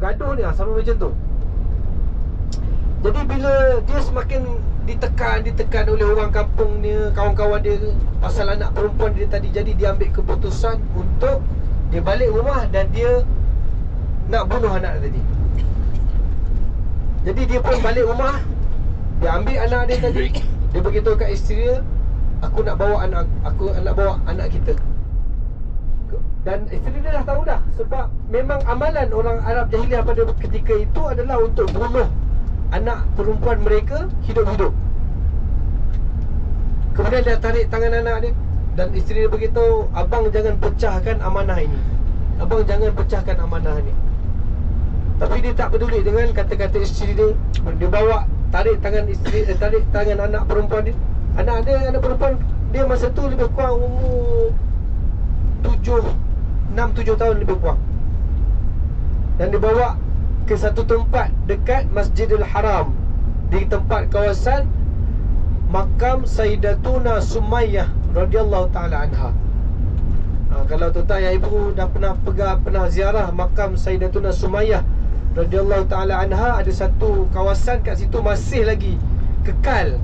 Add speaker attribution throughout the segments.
Speaker 1: gaduh ni sampai macam tu. Jadi bila dia semakin ditekan oleh orang kampung dia, kawan-kawan dia pasal anak perempuan dia tadi, jadi dia ambil keputusan untuk dia balik rumah dan dia nak bunuh anak tadi. Jadi dia pun balik rumah, dia ambil anak dia tadi, dia beritahu kat isteri dia, aku nak bawa anak kita. Dan isteri dia dah tahu dah, sebab memang amalan orang Arab jahiliah pada ketika itu adalah untuk bunuh anak perempuan mereka hidup-hidup. Kemudian dia tarik tangan anak dia, dan isteri dia beritahu, abang jangan pecahkan amanah ini, abang jangan pecahkan amanah ni. Tapi dia tak peduli dengan kata-kata isteri dia. Dia bawa, tarik tangan isteri, tarik tangan anak perempuan dia. Anak perempuan dia masa tu lebih kurang umur 6-7 tahun lebih kurang. Dan dibawa ke satu tempat dekat Masjidil Haram, di tempat kawasan makam Sayyidatuna Sumayyah radhiyallahu taala anha. Kalau tuan-tuan yang ibu dah pernah ziarah makam Sayyidatuna Sumayyah radhiyallahu taala anha, ada satu kawasan kat situ masih lagi kekal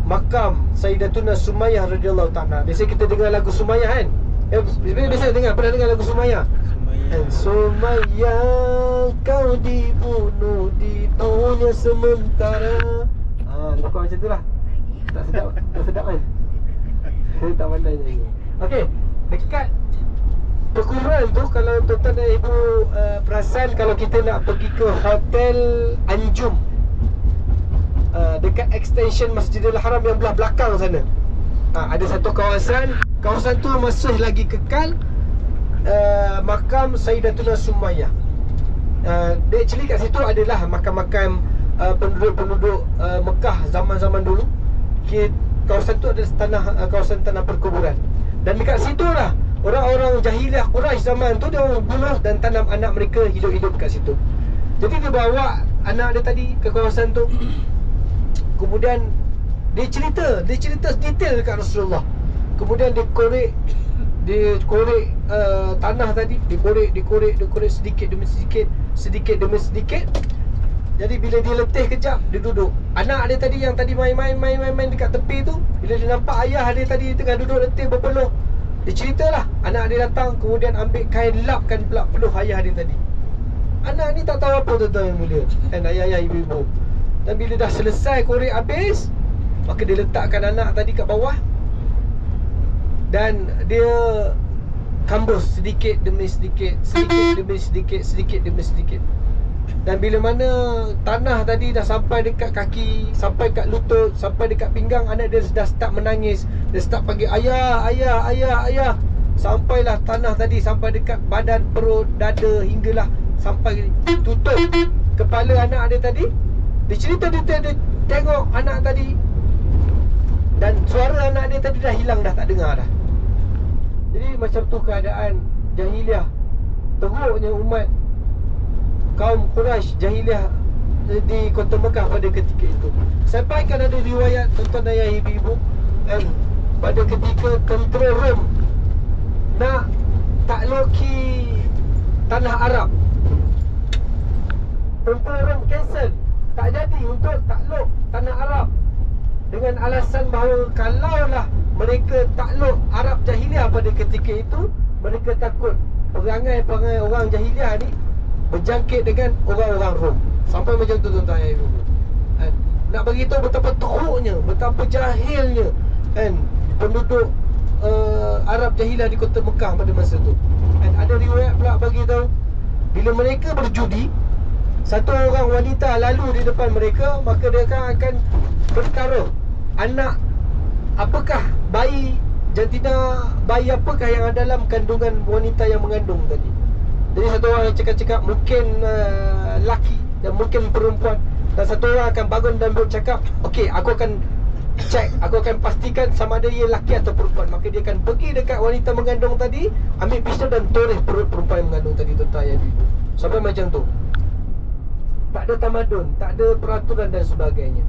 Speaker 1: makam Sayyidatuna Sumayyah radhiyallahu taala. Biasa kita dengar lagu Sumayyah kan? Biasa pernah dengar lagu Sumayyah. Sumayyah, kau dibunuh di dunia sementara. Lebih kurang macam tu lah. Tak sedap kan? Saya tak pandai nyanyi. Okey, dekat perkumpulan tu, kalau tuan-tuan dan ibu perasan, kalau kita nak pergi ke Hotel Anjum, dekat extension Masjidil Haram yang belah belakang sana, ada satu kawasan tu masih lagi kekal makam Sayyidatuna Sumayyah. Actually kat situ adalah makam-makam penduduk-penduduk Mekah zaman-zaman dulu. Kawasan tu ada kawasan tanah perkuburan. Dan dekat situ lah orang-orang jahiliah Quraisy zaman tu, dia bunuh dan tanam anak mereka hidup-hidup kat situ. Jadi dia bawa anak dia tadi ke kawasan tu. Kemudian dia cerita detail dekat Rasulullah. Kemudian dia korek tanah tadi, dikorek sedikit demi sedikit. Jadi bila dia letih kejap, dia duduk. Anak dia tadi yang tadi main dekat tepi tu, bila dia nampak ayah dia tadi tengah duduk letih berpeluh, dia ceritalah. Anak dia datang, kemudian ambil kain lapkan pula peluh ayah dia tadi. Anak ni tak tahu apa tuan-tuan yang mulia, kan, ayah-ayah, ibu-ibu. Dan bila dah selesai korek habis, maka dia letakkan anak tadi kat bawah, dan dia kambus sedikit demi sedikit. Dan bila mana tanah tadi dah sampai dekat kaki, sampai kat lutut, sampai dekat pinggang, anak dia dah start menangis. Dia start panggil ayah. Sampailah tanah tadi sampai dekat badan, perut, dada, hinggalah sampai tutup kepala anak dia tadi. Dia cerita detail, dia tengok anak tadi, dan suara anak dia tadi dah hilang, dah tak dengar dah. Jadi macam tu keadaan jahiliah, teruknya umat kaum Quraisy jahiliah di kota Mekah pada ketika itu. Sampai kan ada riwayat, tuan-tuan dan ibu-ibu, pada ketika tentera Rom nak takluki tanah Arab, tentera Rom cancel, tak jadi untuk takluk tanah Arab, dengan alasan bahawa kalaulah mereka takluk Arab jahiliah pada ketika itu, mereka takut perangai orang jahiliah ni berjangkit dengan orang-orang Rom. Sampai macam tu tuan-tuan dan ibu. Nak beritahu betapa teruknya, betapa jahilnya penduduk Arab jahiliah di kota Mekah pada masa tu. Ada riwayat pula bagi tahu, bila mereka berjudi, satu orang wanita lalu di depan mereka, maka dia akan bertaruh anak apakah, bayi jantina, bayi apakah yang ada dalam kandungan wanita yang mengandung tadi. Jadi satu orang yang cakap mungkin laki dan mungkin perempuan, dan satu orang akan bangun dan bercakap, okey, aku akan check, aku akan pastikan sama ada ia laki atau perempuan. Maka dia akan pergi dekat wanita mengandung tadi, ambil pisau dan toreh perut perempuan yang mengandung tadi, tuan-tuan dan ibu. Sampai macam tu. Tak ada tamadun, tak ada peraturan dan sebagainya.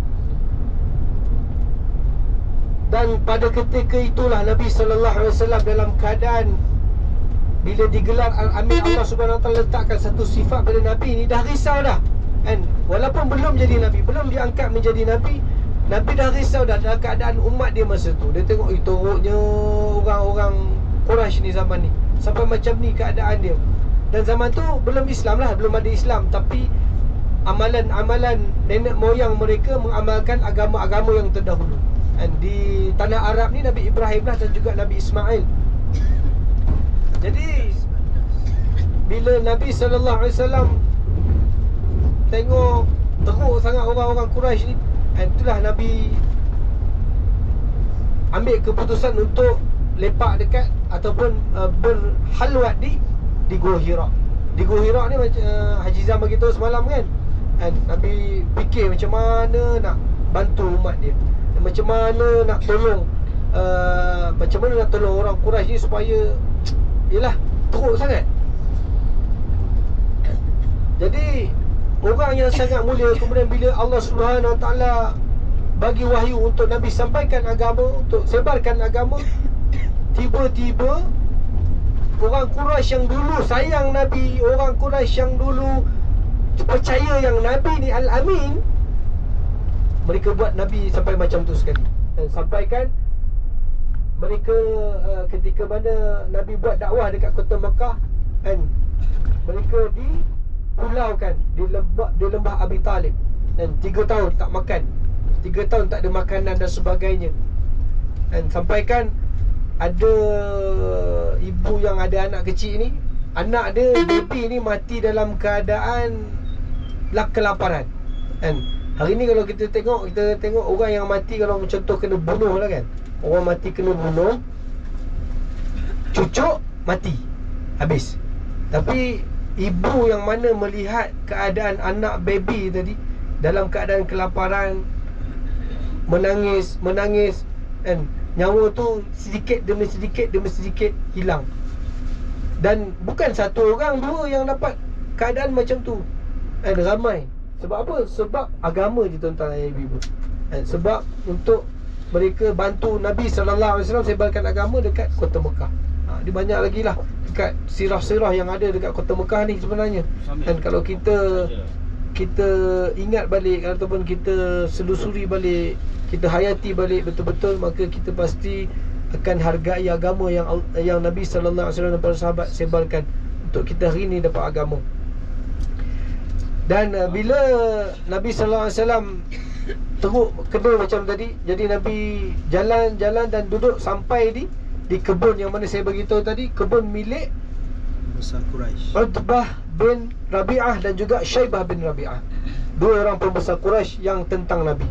Speaker 1: Dan pada ketika itulah Nabi SAW dalam keadaan bila digelar Al-Amin, Allah Subhanahu Wa Taala letakkan satu sifat pada Nabi ni, dah risau dah kan. Walaupun belum jadi Nabi, belum diangkat menjadi Nabi, Nabi dah risau dah dalam keadaan umat dia masa tu. Dia tengok teruknya orang-orang Quraisy ni zaman ni, sampai macam ni keadaan dia. Dan zaman tu belum Islam lah, belum ada Islam. Tapi amalan-amalan nenek moyang mereka mengamalkan agama-agama yang terdahulu. Dan di tanah Arab ni Nabi Ibrahim lah dan juga Nabi Ismail. Jadi bila Nabi SAW tengok teruk sangat orang-orang Quraisy ni, itulah Nabi ambil keputusan untuk lepak dekat ataupun berhalwat di Gua Hira. Di Gua Hira ni macam Haji Zam beritahu semalam kan, Nabi fikir macam mana nak bantu umat dia, macam mana nak tolong orang Quraisy ni supaya yelah teruk sangat. Jadi orang yang sangat mulia, kemudian bila Allah Subhanahu Wa Taala bagi wahyu untuk Nabi sampaikan agama, untuk sebarkan agama, tiba-tiba orang Quraisy yang dulu sayang Nabi, orang Quraisy yang dulu percaya yang Nabi ni Al-Amin, mereka buat Nabi sampai macam tu sekali. Dan sampaikan mereka ketika mana Nabi buat dakwah dekat kota Mekah, kan, mereka dipulaukan di lembah Abi Talib. Dan 3 tahun tak makan, 3 tahun tak ada makanan dan sebagainya. Dan sampaikan ada ibu yang ada anak kecil ni, anak dia, baby ni mati dalam keadaan kelaparan. Kan, hari ni kalau kita tengok orang yang mati, kalau contoh kena bunuh lah kan, orang mati kena bunuh, cucuk mati, habis. Tapi ibu yang mana melihat keadaan anak baby tadi dalam keadaan kelaparan, menangis kan, nyawa tu sedikit demi sedikit hilang. Dan bukan satu orang, 2 yang dapat keadaan macam tu, ramai. Sebab apa? Sebab agama je tuan-tuan dan ibu. Sebab untuk mereka bantu Nabi SAW sebarkan agama dekat kota Mekah. Dia banyak lagi lah dekat sirah-sirah yang ada dekat kota Mekah ni sebenarnya. Dan kalau kita ingat balik ataupun kita selusuri balik, kita hayati balik betul-betul, maka kita pasti akan hargai agama yang Nabi SAW dan para sahabat sebarkan untuk kita hari ni dapat agama. Dan bila Nabi SAW teruk kena macam tadi, jadi Nabi jalan-jalan dan duduk sampai di kebun yang mana saya beritahu tadi, kebun milik
Speaker 2: besar Quraisy,
Speaker 1: Utbah bin Rabi'ah dan juga Syaibah bin Rabi'ah, 2 orang pembesar Quraisy yang tentang Nabi.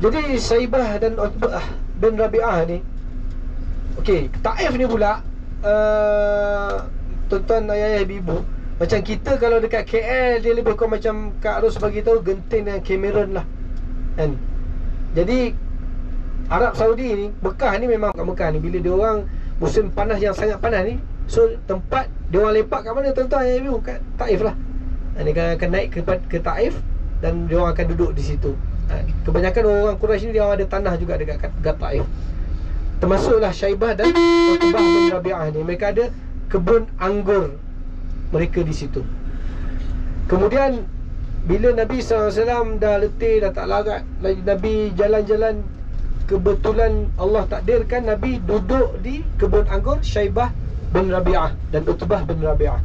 Speaker 1: Jadi Syaibah dan Utbah bin Rabi'ah ni, okey, Taif ni pula, tuan-tuan ayah ibu, macam kita kalau dekat KL, dia lebih kurang macam Kak Ros bagi tahu, Genting dan Cameron lah kan. Jadi Arab Saudi ni, Mekah ni memang kat Mekah ni, bila dia orang musim panas yang sangat panas ni, so tempat dia orang lepak kat mana tuan-tuan ayah ibu? Kat Taif lah. Dia akan naik ke Taif dan dia orang akan duduk di situ. Kebanyakan orang Quraisy ni dia orang ada tanah juga dekat Taif. Termasuklah Syaibah dan Utbah bin Rabi'ah ni, mereka ada kebun anggur mereka di situ. Kemudian bila Nabi SAW dah letih, dah tak larat lagi, Nabi jalan-jalan, kebetulan Allah takdirkan Nabi duduk di kebun anggur Syaibah bin Rabi'ah dan Utbah bin Rabi'ah.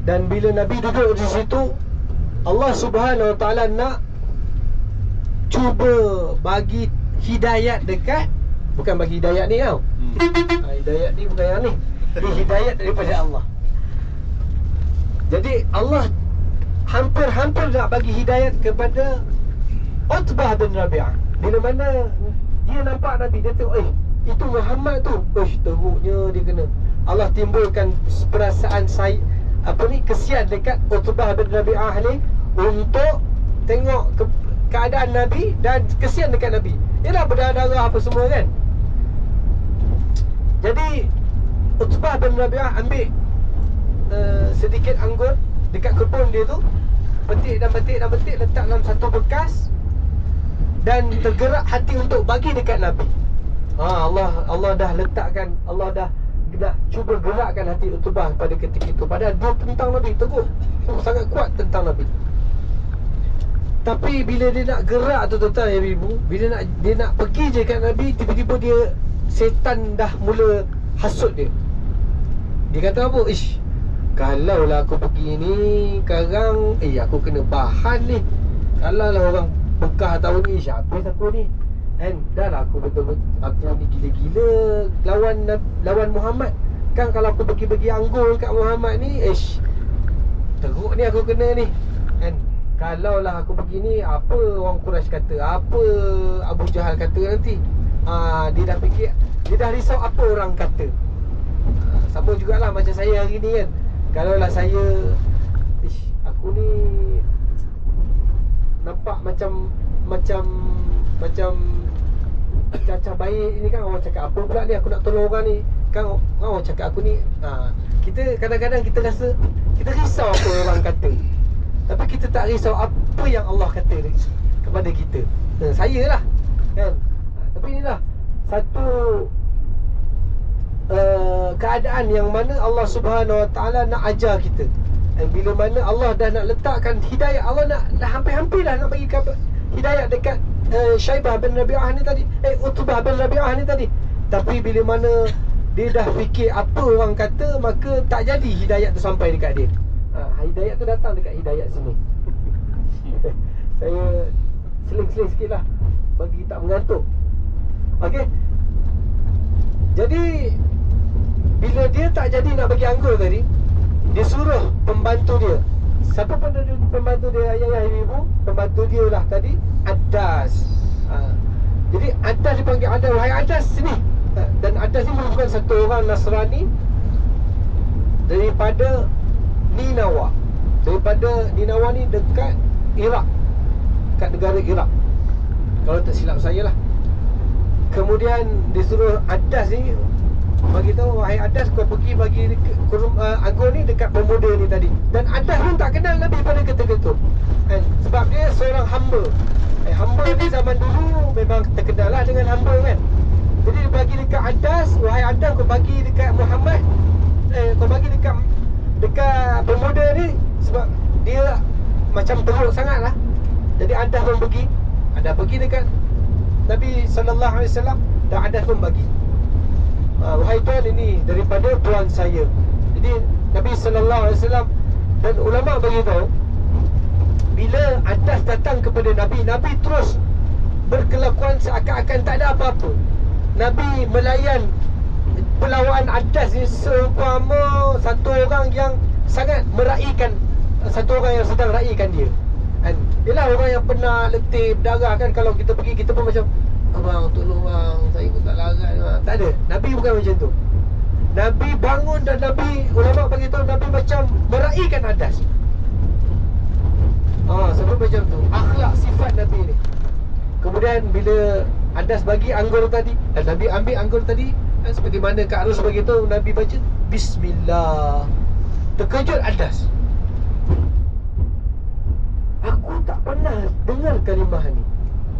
Speaker 1: Dan bila Nabi duduk di situ, Allah Subhanahu Wa Taala nak cuba bagi hidayat dekat, bukan bagi hidayat ni tau. Hidayat ni bukan yang ni. Ini hidayat daripada Allah. Jadi Allah hampir-hampir nak bagi hidayat kepada Utbah bin Rabi'ah. Bila mana dia nampak Nabi, dia tengok, itu Muhammad tu, teruknya dia kena. Allah timbulkan perasaan kesian dekat Utbah bin Rabi'ah ni untuk tengok keadaan Nabi dan kesian dekat Nabi. Yalah berdarah-darah apa semua kan. Jadi Utbah bin Rabi'ah ambil sedikit anggur dekat kebun dia tu, petik letak dalam satu bekas, dan tergerak hati untuk bagi dekat Nabi. Allah dah letakkan, Allah dah nak cuba gerakkan hati Utbah pada ketika itu. Padahal dia tentang Nabi, teguh, sangat kuat tentang Nabi. Tapi bila dia nak gerak tu tuan-tuan ya ibu, bila dia nak pergi je kat Nabi, tiba-tiba dia, setan dah mula hasut dia. Dia kata apa? Ish, kalau lah aku pergi ni sekarang, aku kena bahan ni. Kalau lah orang Mekah tahu ni, habis aku ni. Kan dah lah aku betul-betul, aku ni gila-gila lawan Muhammad. Kan kalau aku pergi-pergi anggur kat Muhammad ni, teruk ni aku kena ni. Kan kalau lah aku pergi ni, apa orang Quraisy kata, apa Abu Jahal kata nanti. Dia dah fikir, dia dah risau apa orang kata. Sama jugalah macam saya hari ni kan. Kalau lah saya, aku ni nampak macam cacah baik ni kan, orang cakap apa pula ni, aku nak tolong orang ni kan, orang cakap aku ni. Kita kadang-kadang kita rasa, kita risau apa orang kata, tapi kita tak risau apa yang Allah kata kepada kita. Saya lah kan. Tapi inilah satu keadaan yang mana Allah Subhanahu Wa Taala nak ajar kita. Bila mana Allah dah nak letakkan hidayah, Allah dah hampir-hampir dah nak bagi hidayah dekat Syaibah bin Rabi'ah ni tadi, Utbah bin Rabi'ah ni tadi. Tapi bila mana dia dah fikir apa orang kata, maka tak jadi hidayah tu sampai dekat dia. Hidayah tu datang dekat hidayah sini. Saya seling-seling sikit lah bagi tak mengantuk. Okey. Jadi bila dia tak jadi nak bagi anggur tadi, dia suruh pembantu dia. Siapa pembantu dia, ayah ibu? Pembantu dia lah tadi, Adas. Jadi Adas dipanggil Adas, wahai Adas sini. Dan Adas ni merupakan satu orang Nasrani daripada Ninawa. Daripada Ninawa ni dekat Iraq, kat negara Iraq, kalau tak silap saya lah. Kemudian disuruh Adas ni bagi tahu, wahai Adas, kau pergi bagi anggur ni dekat pemuda ni tadi. Dan Adas pun tak kenal Nabi pada ketika itu, sebab dia seorang hamba. Hamba ni zaman dulu memang terkenal lah dengan hamba kan. Jadi dia bagi dekat Adas, wahai Adas, kau bagi dekat Muhammad, kau bagi dekat pemuda ni, sebab dia macam teruk sangat lah. Jadi Adas pun pergi dekat Nabi SAW, dan Adas pun bagi, wahai tuan, ini daripada tuan saya. Jadi Nabi SAW dan ulama beritahu, bila Adas datang kepada Nabi, Nabi terus berkelakuan seakan-akan tak ada apa-apa. Nabi melayan pelawaan Adas ni seumpama satu orang yang sangat meraihkan, satu orang yang sedang raikan dia. Yelah, orang yang pernah letih berdarah kan, kalau kita pergi, kita pun macam, abang tolong bang, saya pun tak larat bang. Tak ada. Nabi bukan macam tu. Nabi bangun dan Nabi, ulama bagi tahu, Nabi macam meraihkan Adas. Sebab macam tu akhlak sifat Nabi ni. Kemudian bila Adas bagi anggur tadi, dan Nabi ambil anggur tadi, seperti mana Kak Arus bagi tahu, Nabi baca Bismillah. Terkejut Adas. Aku tak pernah dengar kalimah ni.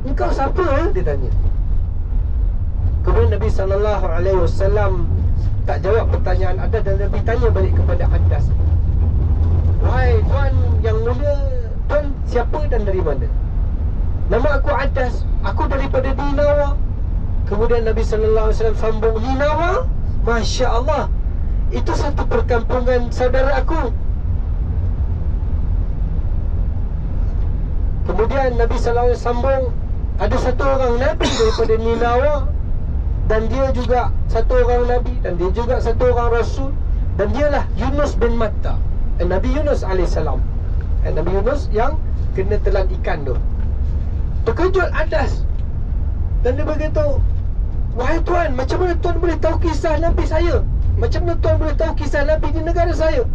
Speaker 1: Engkau siapa? Dia tanya. Kemudian Nabi SAW tak jawab pertanyaan Adas, dan Nabi tanya balik kepada Adas, wahai tuan yang mulia, tuan siapa dan dari mana? Nama aku Adas, aku daripada Ninawa. Kemudian Nabi SAW sambung, Ninawa? Masya Allah, itu satu perkampungan saudara aku. Kemudian Nabi SAW sambung, ada satu orang Nabi daripada Ninawa, dan dia juga satu orang Nabi, dan dia juga satu orang Rasul, dan dialah Yunus bin Matta, Nabi Yunus AS, Nabi Yunus yang kena telan ikan tu. Terkejut Adas, dan dia berkata, wahai tuan, macam mana tuan boleh tahu kisah Nabi saya? Macam mana tuan boleh tahu kisah Nabi di negara saya?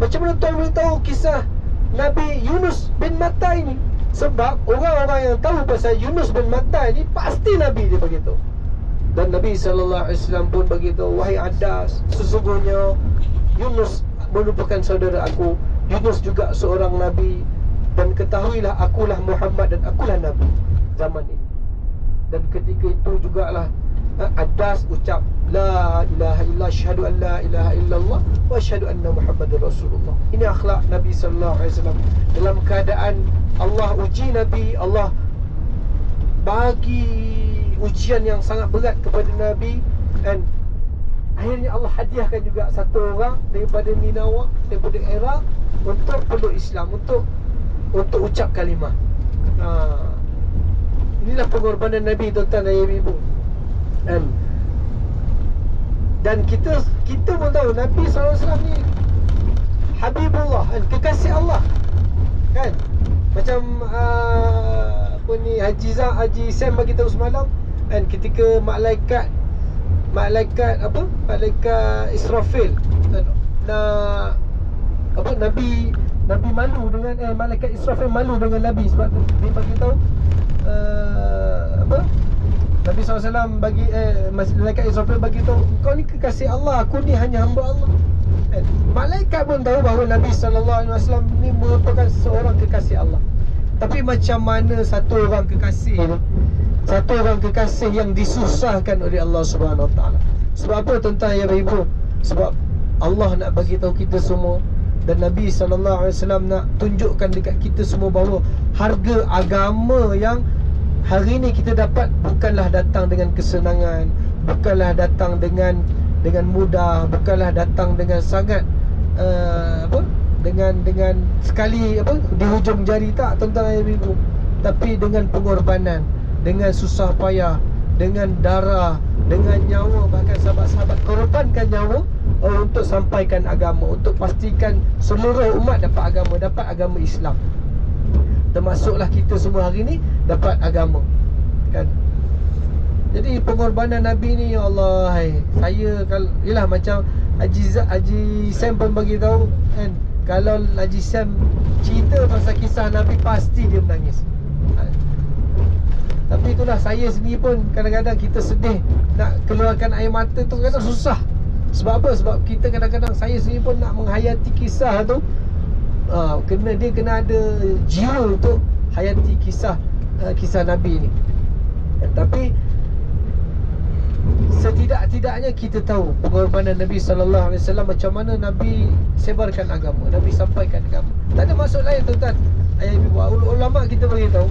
Speaker 1: Macam mana tuan boleh tahu kisah Nabi Yunus bin Matta ini? Sebab orang-orang yang tahu pasal Yunus bin Matta ini pasti Nabi, dia beritahu. Dan Nabi SAW pun beritahu, wahai Adas, sesungguhnya Yunus merupakan saudara aku. Yunus juga seorang Nabi, dan ketahuilah akulah Muhammad dan akulah Nabi zaman ini. Dan ketika itu jugalah Adas ucap la ilaha illallah, syahadu an la ilaha illallah wa syahadu anna Muhammadar Rasulullah. Ini akhlak Nabi sallallahu alaihi wasallam. Dalam keadaan Allah uji Nabi, Allah bagi ujian yang sangat berat kepada Nabi, dan akhirnya Allah hadiahkan juga satu orang daripada Ninawa, daripada Iraq, untuk peluk Islam, untuk ucap kalimah. Inilah pengorbanan Nabi, tuan-tuan dan ibu. Dan kita pun tahu Nabi SAW ni Habibullah, kan? Kekasih Allah, kan? Macam Haji Sam bagi tahu semalam, kan, ketika malaikat Israfil nak Nabi malu dengan malaikat Israfil malu dengan Nabi sebab dia bagi tahu Nabi SAW bagi malaikat Israfil bagi tahu, kau ni kekasih Allah, aku ni hanya hamba Allah. Malaikat pun tahu bahawa Nabi SAW ni merupakan seorang kekasih Allah. Tapi macam mana satu orang kekasih ni, satu orang kekasih yang disusahkan oleh Allah Subhanahu Wa Taala. Sebab apa, tuan-tuan ya ibu? Sebab Allah nak bagi tahu kita semua, dan Nabi SAW nak tunjukkan dekat kita semua bahawa harga agama yang hari ni kita dapat bukanlah datang dengan kesenangan, bukanlah datang dengan mudah, bukanlah datang dengan sangat dengan sekali di hujung jari, tak, tuan-tuan dan ibu. Tapi dengan pengorbanan, dengan susah payah, dengan darah, dengan nyawa. Bahkan sahabat-sahabat korbankan nyawa untuk sampaikan agama, untuk pastikan seluruh umat dapat agama Islam. Termasuklah kita semua hari ni dapat agama, kan? Jadi pengorbanan Nabi ni, ya Allah, saya kalau yalah macam Haji Sam pun bagi tahu, kan, kalau Haji Sam cerita pasal kisah Nabi pasti dia menangis. Tapi itulah, saya sendiri pun kadang-kadang kita sedih, nak keluarkan air mata tu kadang susah. Sebab apa? Sebab kita kadang-kadang, saya sendiri pun nak menghayati kisah tu, dia kena ada jiwa untuk hayati kisah Nabi ni. Tapi setidak-tidaknya kita tahu pengorbanan Nabi sallallahu alaihi wasallam, macam mana Nabi sebarkan agama, Nabi sampaikan agama. Tak ada maksud lain, tuan-tuan. Ayah ibu, ulama kita beritahu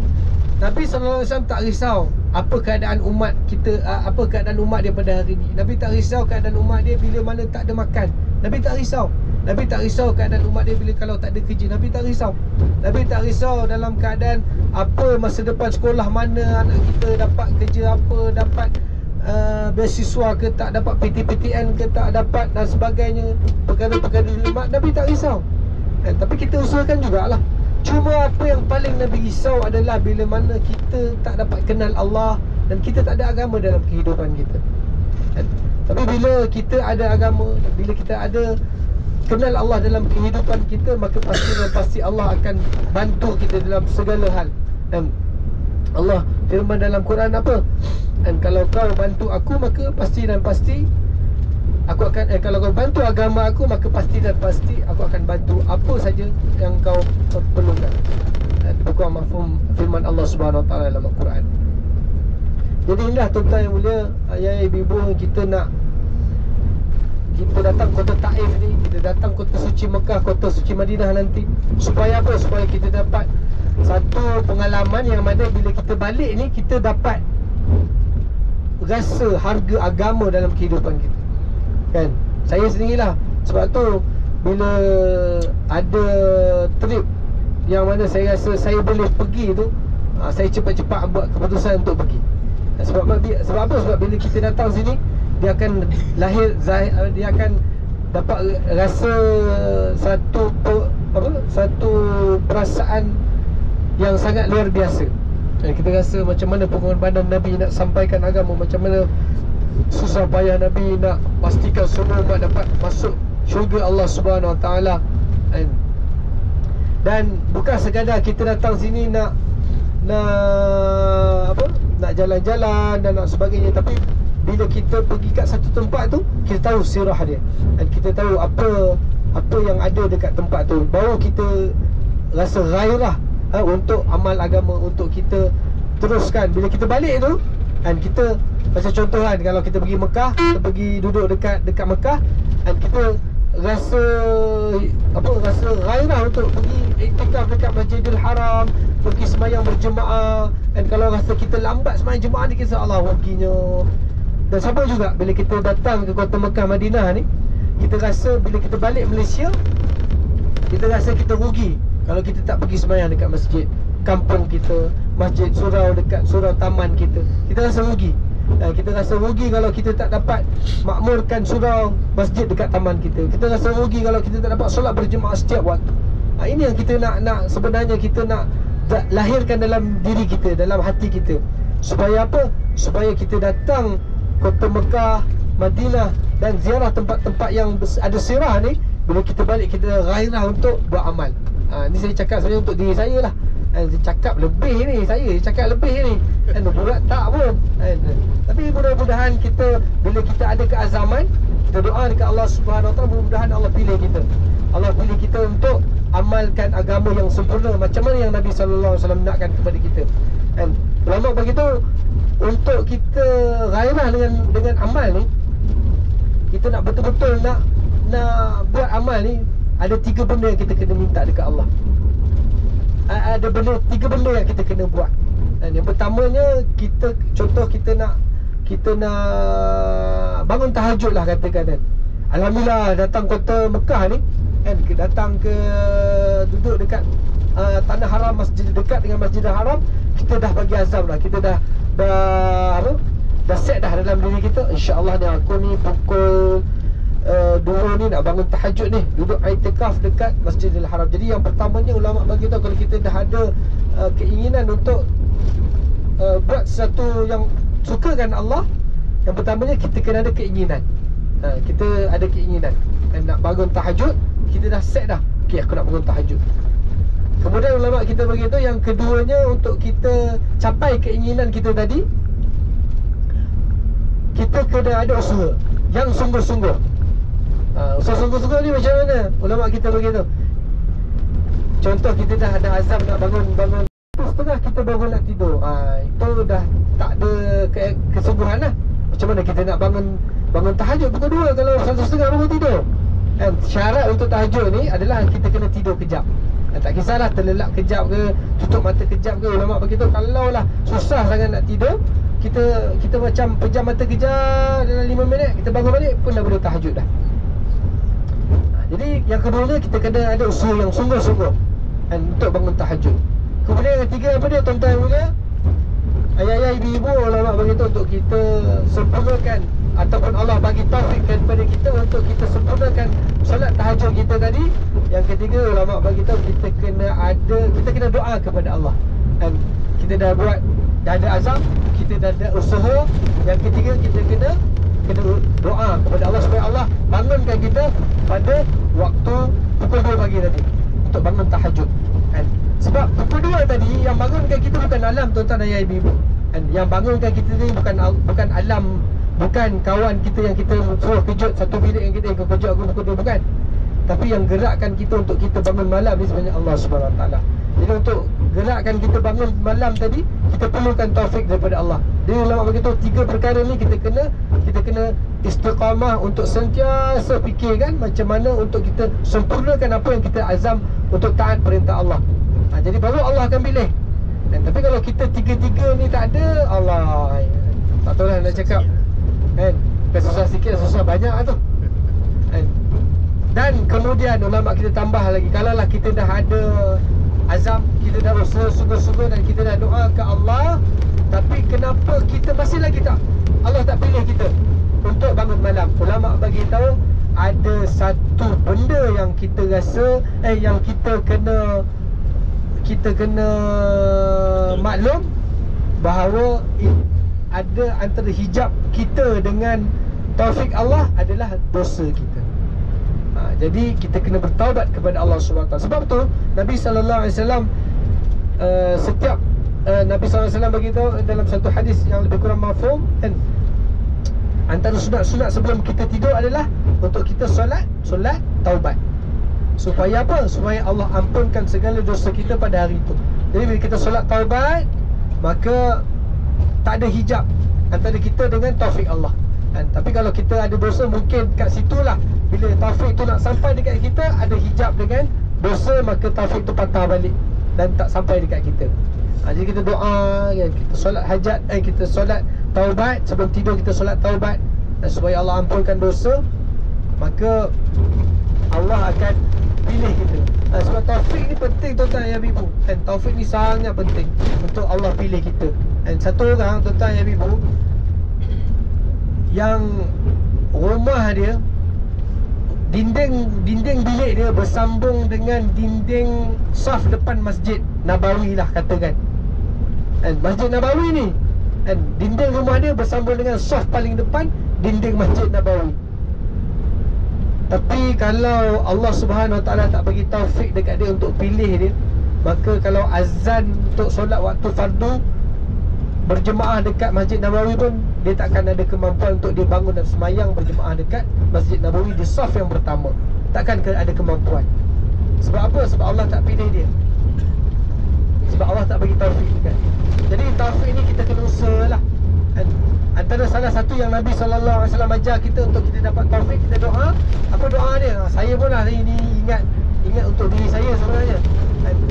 Speaker 1: Nabi sallallahu alaihi wasallam tak risau apa keadaan umat kita, apa keadaan umat dia pada hari ni. Nabi tak risau keadaan umat dia bila mana tak ada makan. Nabi tak risau. Nabi tak risau keadaan umat dia bila kalau tak ada kerja. Nabi tak risau. Nabi tak risau dalam keadaan apa masa depan sekolah, mana anak kita dapat kerja apa, dapat beasiswa ke tak, dapat PTPTN ke tak dapat, dan sebagainya, perkara-perkara umat. Nabi tak risau. Tapi kita usahakan jugalah. Cuma apa yang paling Nabi risau adalah bila mana kita tak dapat kenal Allah dan kita tak ada agama dalam kehidupan kita. Tapi bila kita ada agama, bila kita ada kenal Allah dalam kehidupan kita, maka pasti Allah akan bantu kita dalam segala hal. Dan Allah firman dalam Quran apa? Dan kalau kau bantu aku, maka pasti dan pasti aku akan kalau kau bantu agama aku, maka pasti dan pasti aku akan bantu apa saja yang kau perlukan. Bukan mafhum firman Allah Subhanahu Wa Taala dalam Al-Quran. Jadi inilah, tuan-tuan yang mulia, ayah ibu, kita datang kota Taif ni, kita datang kota suci Mekah, kota suci Madinah nanti. Supaya apa? Supaya kita dapat satu pengalaman yang mana bila kita balik ni, kita dapat rasa harga agama dalam kehidupan kita, kan? Saya sendirilah. Sebab tu bila ada trip yang mana saya rasa saya boleh pergi tu, saya cepat-cepat buat keputusan untuk pergi. Sebab apa? Sebab bila kita datang sini, dia akan dia akan dapat rasa satu perasaan yang sangat luar biasa. Kita rasa macam mana pengorbanan Nabi nak sampaikan agama, macam mana susah payah Nabi nak pastikan semua umat dapat masuk syurga Allah Subhanahu Wa Taala. Dan bukan sekadar kita datang sini nak jalan-jalan dan nak sebagainya, tapi bila kita pergi kat satu tempat tu, kita tahu sirah dia, dan kita tahu apa yang ada dekat tempat tu, baru kita rasa gairah untuk amal agama, untuk kita teruskan. Bila kita balik tu, dan kita Macam contoh kan, kalau kita pergi Mekah, kita pergi duduk dekat Mekah, dan kita rasa rasa gairah untuk pergi iktikaf dekat Masjidil Haram, pergi sembahyang berjemaah. Dan kalau rasa kita lambat sembahyang jemaah ni, kisah Allah perginya. Dan sama juga bila kita datang ke kota Mekah Madinah ni, kita rasa bila kita balik Malaysia, kita rasa kita rugi kalau kita tak pergi sembahyang dekat masjid kampung kita, masjid surau dekat surau taman kita. Kita rasa rugi. Dan kita rasa rugi kalau kita tak dapat makmurkan surau masjid dekat taman kita. Kita rasa rugi kalau kita tak dapat solat berjemaah setiap waktu. Ini yang kita nak sebenarnya kita nak lahirkan dalam diri kita, dalam hati kita. Supaya apa? Supaya kita datang kota Mekah, Madinah dan ziarah tempat-tempat yang ada sirah ni, bila kita balik kita gairah untuk beramal. Ni saya cakap sebenarnya untuk diri saya lah. Saya cakap lebih ni, saya cakap lebih ni, buat tak pun. Tapi mudah-mudahan kita, bila kita ada keazaman, kita doa dekat Allah Subhanahu Wa Taala, mudah-mudahan Allah pilih kita. Allah pilih kita untuk amalkan agama yang sempurna macam mana yang Nabi sallallahu alaihi wasallam nakkan kepada kita. Dan ulama begitu, untuk kita gairah dengan amal ni, kita nak betul-betul nak buat amal ni, ada 3 benda yang kita kena minta dekat Allah. Ada 3 benda yang kita kena buat. Dan yang pertamanya, kita nak bangun tahajud lah, katakan kan. Alhamdulillah datang kota Mekah ni kan, datang ke duduk dekat tanah haram, masjid dekat dengan Masjidil Haram, kita dah bagi azam lah. Kita dah set dah dalam diri kita, insya-Allah ni aku ni pukul 2 ni nak bangun tahajud ni, duduk i'tikaf dekat Masjidil Haram. Jadi yang pertamanya ulama bagi tahu, kalau kita dah ada keinginan untuk buat sesuatu yang sukakan Allah, yang pertamanya kita kena ada keinginan. Kita ada keinginan dan nak bangun tahajud, kita dah set dah, okey aku nak bangun tahajud. Kemudian ulama kita bagi tahu, yang keduanya, untuk kita capai keinginan kita tadi, kita kena ada usaha yang sungguh-sungguh. Usaha sungguh-sungguh ni macam mana? Ulama kita beritahu, contoh kita dah ada azam nak bangun setengah kita bangun nak tidur, itu dah tak ada kesungguhan lah. Macam mana kita nak bangun tahajud pukul 2 kalau 1:30 bangun tidur? Dan syarat untuk tahajud ni adalah kita kena tidur kejap. Tak kisahlah terlelap kejap ke, tutup mata kejap ke. Ulama beritahu, kalau lah susah sangat nak tidur, kita macam pejam mata kejap, dalam 5 minit kita bangun balik pun dah boleh tahajud dah. Jadi yang keduanya, kita kena ada usaha yang sungguh-sungguh untuk bangun tahajud. Kemudian yang ketiga apa dia, tuan-tuan juga, ayah-ayah, ibu-ibu, ulama beritahu untuk kita sempurnakan, ataupun Allah bagi taufik kepada kita untuk kita sempurnakan solat tahajud kita tadi. Yang ketiga, ulama bagi tahu kita kena doa kepada Allah. Dan kita dah ada azam, kita dah ada usaha. Yang ketiga, kita kena doa kepada Allah supaya Allah bangunkan kita pada waktu pukul 2 pagi tadi untuk bangun tahajud. Kan? Sebab pukul 2 tadi yang bangunkan kita bukan alam, tuan-tuan dan ibu-ibu. Kan? Yang bangunkan kita ni bukan alam, bukan kawan kita yang kita suruh kejut satu bilik yang kita kejut aku pukul 2, bukan. Tapi yang gerakkan kita untuk kita bangun malam ni sebenarnya Allah SWT. Jadi untuk gerakkan kita bangun malam tadi, kita perlukan taufik daripada Allah. Jadi ulama beritahu 3 perkara ni kita kena istiqamah untuk sentiasa fikirkan macam mana untuk kita sempurnakan apa yang kita azam untuk taat perintah Allah. Jadi baru Allah akan pilih. Tapi kalau kita 3 ni tak ada, Allah, tak tahu lah nak cakap kan, susah sikit, susah banyak lah tu kan. Dan kemudian ulama kita tambah lagi, kalau lah kita dah ada azam, kita dah usaha sungguh-sungguh dan kita dah doa ke Allah, tapi kenapa kita masih lagi Allah tak pilih kita untuk bangun malam? Ulama bagi tahu ada satu benda yang kita rasa yang kita kena maklum bahawa ada antara hijab kita dengan taufik Allah adalah dosa kita. Jadi kita kena bertaubat kepada Allah SWT. Sebab tu Nabi SAW setiap Nabi SAW beritahu dalam satu hadis yang lebih kurang mafhum, kan, antara sunat-sunat sebelum kita tidur adalah untuk kita solat taubat. Supaya apa? Supaya Allah ampunkan segala dosa kita pada hari itu. Jadi bila kita solat taubat, maka tak ada hijab antara kita dengan taufik Allah kan. Tapi kalau kita ada dosa, mungkin kat situlah bila taufik tu nak sampai dekat kita, ada hijab dengan dosa, maka taufik tu patah balik dan tak sampai dekat kita. Jadi kita doa kan, kita solat hajat, kita solat taubat, sebelum tidur kita solat taubat, dan supaya Allah ampunkan dosa, maka Allah akan pilih kita. Sebab taufik ni penting tuan-tuan ya ibu, dan taufik ni sangat penting untuk Allah pilih kita. Dan satu orang tuan-tuan ya ibu, yang rumah dia, dinding bilik dia bersambung dengan dinding saf depan Masjid Nabawi lah katakan. Dan Masjid Nabawi ni, dan dinding rumah dia bersambung dengan saf paling depan dinding Masjid Nabawi. Tapi kalau Allah Subhanahu Wa Taala tak bagi taufik dekat dia untuk pilih dia, maka kalau azan untuk solat waktu fardu berjemaah dekat Masjid Nabawi pun, dia takkan ada kemampuan untuk dia bangun dan semayang berjemaah dekat Masjid Nabawi di saf yang pertama. Takkan ada kemampuan. Sebab apa? Sebab Allah tak pilih dia. Sebab Allah tak bagi taufik dekat dia. Jadi taufik ni kita kena usahalah. Antara salah satu yang Nabi SAW ajar kita untuk kita dapat taufik, kita doa. Apa doa dia? Saya pun lah ini ingat untuk diri saya sebenarnya.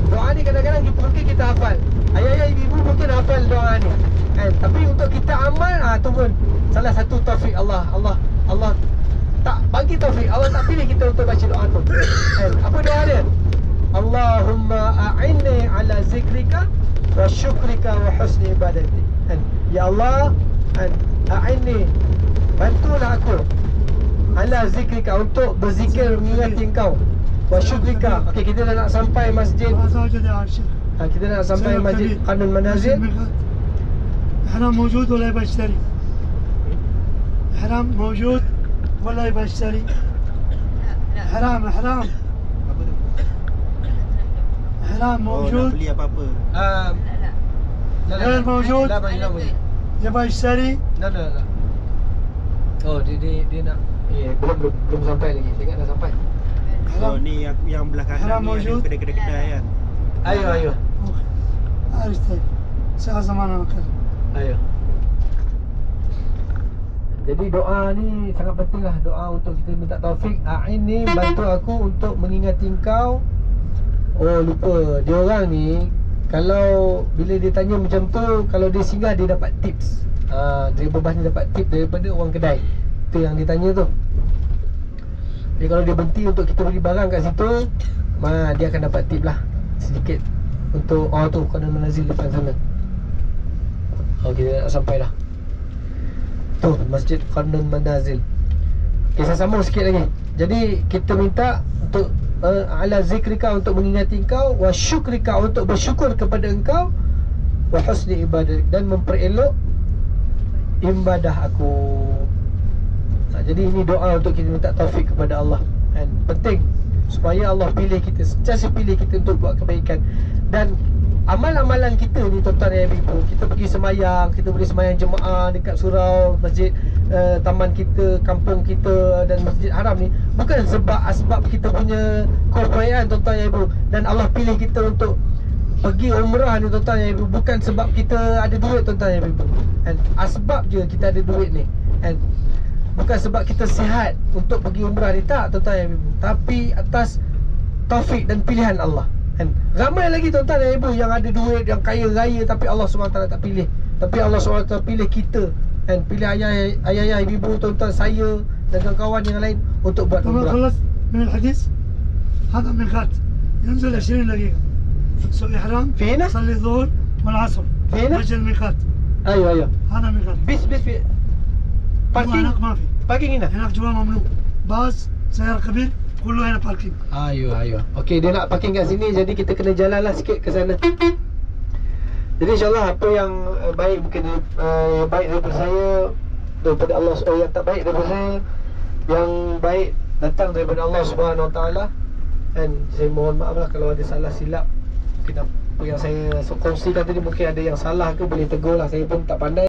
Speaker 1: Doa ni kadang-kadang mungkin kita hafal, ayah-ayah, ibu mungkin hafal doa ni tapi untuk kita amal, tu pun salah satu taufik Allah. Allah tak bagi taufik, Allah tak pilih kita untuk baca doa tu. Apa doa dia? Allahumma a'inni ala zikrika wa syukrika wa husni ibadati. Ya Allah, a'inni, bantulah aku ala zikrika, untuk berzikir mengingati engkau, wa syukrika. Okey, kita dah nak sampai masjid, kita dah nak sampai masjid Qanun Manazil.
Speaker 3: إحرام موجود ولا يبغى يشتري؟ إحرام موجود ولا يبغى يشتري؟ إحرام إحرام موجود.
Speaker 2: nak beli apa-apa.
Speaker 3: غير موجود يبغى يشتري؟
Speaker 1: لا. Oh, dia nak belum sampai lagi. Saya ingat dah sampai.
Speaker 2: Oh, ni yang belah kanan ni ada kedai-kedai kan.
Speaker 1: Ayo.
Speaker 3: عارف طيب ساعة زمان أنا كذا.
Speaker 1: Ayo. Jadi doa ni sangat penting lah. Doa untuk kita minta taufik. A'inni, bantu aku untuk mengingati engkau. Oh, lupa. Dia orang ni, kalau bila dia tanya macam tu, kalau dia singgah dia dapat tips. Driver bus ni dapat tips daripada orang kedai. Itu yang dia tanya tu. Jadi kalau dia berhenti untuk kita beli barang kat situ, dia akan dapat tips lah sedikit. Untuk tu Qanun Manazil depan sana. Kita nak sampai dah. Tu Masjid Qanun Manazil. Okay, saya sambung sikit lagi. Jadi kita minta untuk ala zikrika, untuk mengingati engkau, wa syukrika, untuk bersyukur kepada engkau, wa husni ibadah, dan memperelok ibadah aku. Jadi ini doa untuk kita minta taufik kepada Allah. Dan penting supaya Allah pilih kita, sentiasa pilih kita untuk buat kebaikan. Dan amal-amalan kita ni tuan-tuan dan ibu, kita pergi semayang, kita boleh semayang jemaah dekat surau, masjid, taman kita, kampung kita dan Masjid Haram ni, bukan sebab asbab kita punya keupayaan tuan-tuan dan ibu. Dan Allah pilih kita untuk pergi umrah ni tuan-tuan dan ibu, bukan sebab kita ada duit tuan-tuan dan ibu. And asbab je kita ada duit ni, and bukan sebab kita sihat untuk pergi umrah ni, tak tuan-tuan dan ibu, tapi atas taufik dan pilihan Allah. Kan? Ramai lagi tuan-tuan dan ibu yang ada duit, yang kaya raya, tapi Allah SWT tak pilih. Tapi Allah SWT pilih kita, kan? Pilih ayah, ibu, tuan-tuan, saya dan kawan-kawan yang lain untuk buat umrah.
Speaker 3: خلص من الحديث هذا ميقات ينزل 20 دقيقة سوق إحرام
Speaker 1: في هنا؟
Speaker 3: صلي الظهر والعصر
Speaker 1: في هنا؟
Speaker 3: وجه الميقات.
Speaker 1: Ayo.
Speaker 3: هذا ميقات.
Speaker 1: Bis
Speaker 3: هناك ما في.
Speaker 1: Parking hina.
Speaker 3: هناك جوا ممنوع. باص سيارة كبير كله هنا باركينج.
Speaker 1: Ayo. Okey, dia nak parking kat sini, jadi kita kena jalan lah sikit ke sana. Jadi insyaAllah apa yang baik mungkin yang baik daripada saya, daripada Allah, yang tak baik daripada saya, yang baik datang daripada Allah Subhanahu Wa Taala. Dan saya mohon maaf lah kalau ada salah silap. Mungkin apa yang saya kongsikan tadi mungkin ada yang salah ke, boleh tegur lah. Saya pun tak pandai.